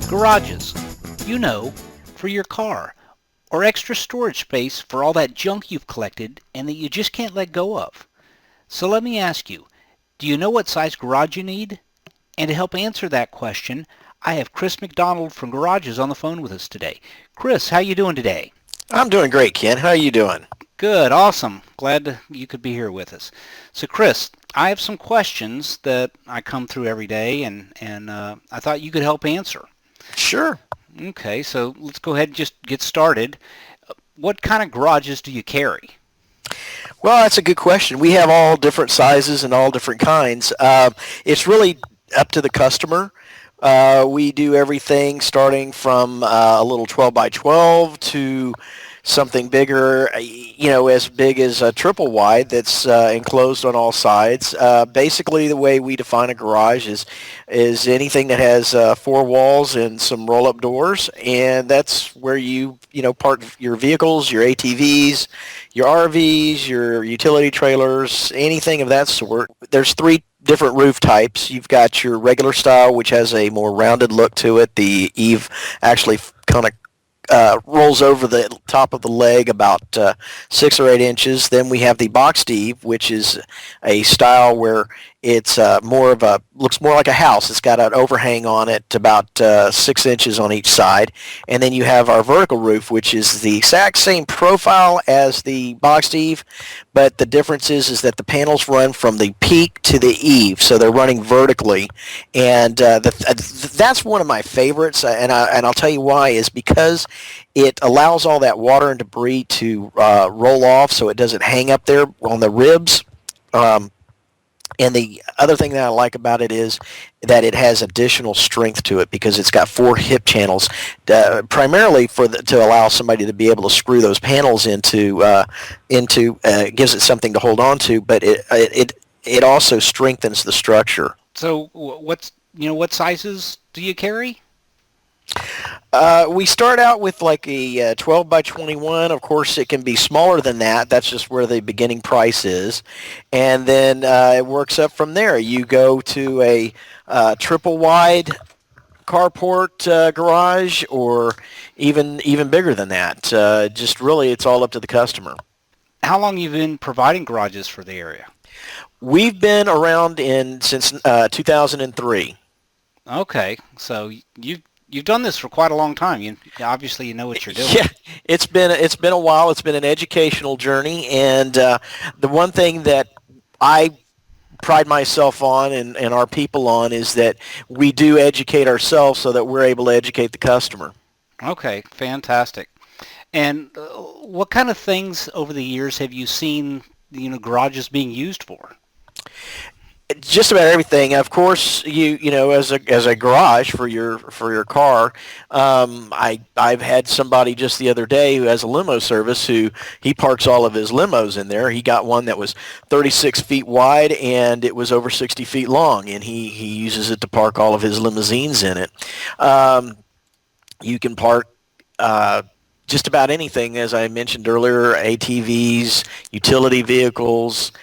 Garages, for your car, or extra storage space for all that junk you've collected and that you just can't let go of. So let me ask you, do you know what size garage you need? And to help answer that question, I have Chris McDonald from Garages on the phone with us today. Chris, how you doing today? I'm doing great, Ken. How are you doing? Good, awesome. Glad you could be here with us. So Chris, I have some questions that I come through every day, and I thought you could help answer. Sure. Okay, so let's go ahead and just get started. What kind of garages do you carry? Well, that's a good question. We have all different sizes and all different kinds. It's really up to the customer. We do everything starting from a little 12 by 12 to something bigger, as big as a triple wide that's enclosed on all sides. Basically, the way we define a garage is anything that has four walls and some roll-up doors, and that's where you park your vehicles, your ATVs, your RVs, your utility trailers, anything of that sort. There's three different roof types. You've got your regular style, which has a more rounded look to it. The eave actually kind of rolls over the top of the leg about 6 or 8 inches. Then we have the boxed eave, which is a style where it's looks more like a house. It's got an overhang on it about 6 inches on each side. And then you have our vertical roof, which is the exact same profile as the boxed eave, but the difference is that the panels run from the peak to the eave, so they're running vertically. And that's one of my favorites, and I'll tell you why, is because it allows all that water and debris to roll off so it doesn't hang up there on the ribs. And the other thing that I like about it is that it has additional strength to it because it's got 4 hip channels, primarily to allow somebody to be able to screw those panels into gives it something to hold on to, but it also strengthens the structure. So what sizes do you carry? We start out with like a 12 by 21. Of course, it can be smaller than that. That's just where the beginning price is. And then it works up from there. You go to a triple wide carport garage, or even bigger than that. Just really, it's all up to the customer. How long have you been providing garages for the area? We've been around since 2003. Okay, so You've done this for quite a long time. You obviously know what you're doing. Yeah, it's been a while. It's been an educational journey, and the one thing that I pride myself on and our people on is that we do educate ourselves so that we're able to educate the customer. Okay, fantastic. And what kind of things over the years have you seen, garages being used for? Just about everything. Of course, as a garage for your car. I've had somebody just the other day who has a limo service who he parks all of his limos in there. He got one that was 36 feet wide and it was over 60 feet long, and he uses it to park all of his limousines in it. You can park just about anything, as I mentioned earlier: ATVs, utility vehicles.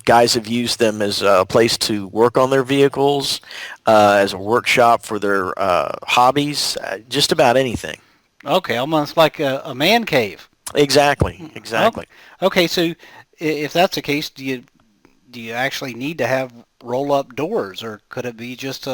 Guys have used them as a place to work on their vehicles, as a workshop for their hobbies, just about anything. Okay, almost like a man cave. Exactly. Okay, so if that's the case, do you actually need to have roll-up doors, or could it be just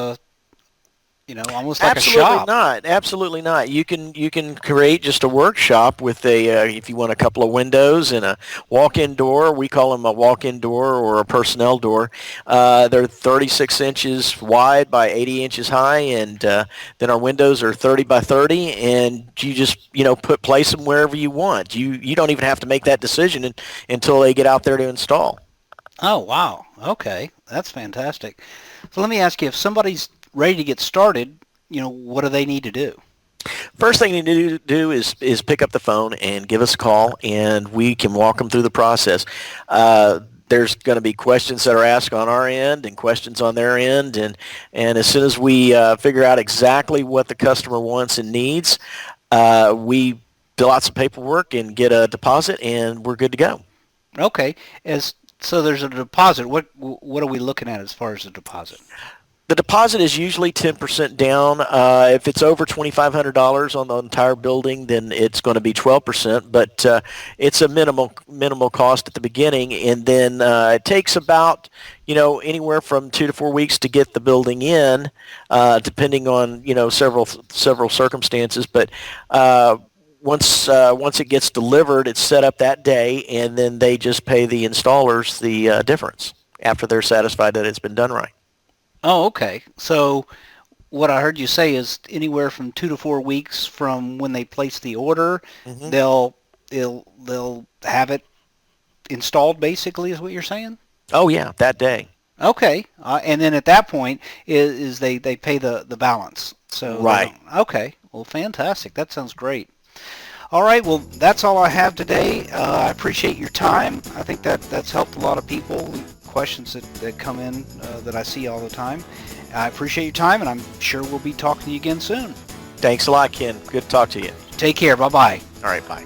almost like a shop? Absolutely not. You can create just a workshop with if you want a couple of windows and a walk-in door. We call them a walk-in door or a personnel door. They're 36 inches wide by 80 inches high, and then our windows are 30 by 30, and you just place them wherever you want. You don't even have to make that decision until they get out there to install. Oh, wow. Okay, that's fantastic. So let me ask you, if somebody's ready to get started, what do they need to do? First thing you need to do is pick up the phone and give us a call, and we can walk them through the process. There's going to be questions that are asked on our end and questions on their end, and as soon as we figure out exactly what the customer wants and needs, we fill out some paperwork and get a deposit, and we're good to go. Okay, so there's a deposit. What are we looking at as far as the deposit? The deposit is usually 10% down. If it's over $2,500 on the entire building, then it's going to be 12%. But it's a minimal cost at the beginning, and then it takes about anywhere from 2 to 4 weeks to get the building in, depending on several circumstances. But once it gets delivered, it's set up that day, and then they just pay the installers the difference after they're satisfied that it's been done right. Oh, okay. So what I heard you say is anywhere from 2 to 4 weeks from when they place the order, Mm-hmm. they'll have it installed, basically, is what you're saying? Oh yeah, that day. Okay. And then at that point is they pay the balance. So Right. Okay. Well, fantastic. That sounds great. All right. Well, that's all I have today. I appreciate your time. I think that's helped a lot of people. Questions that come in that I see all the time. I appreciate your time, and I'm sure we'll be talking to you again soon. Thanks a lot, Ken. Good to talk to you. Take care. Bye-bye. All right, bye.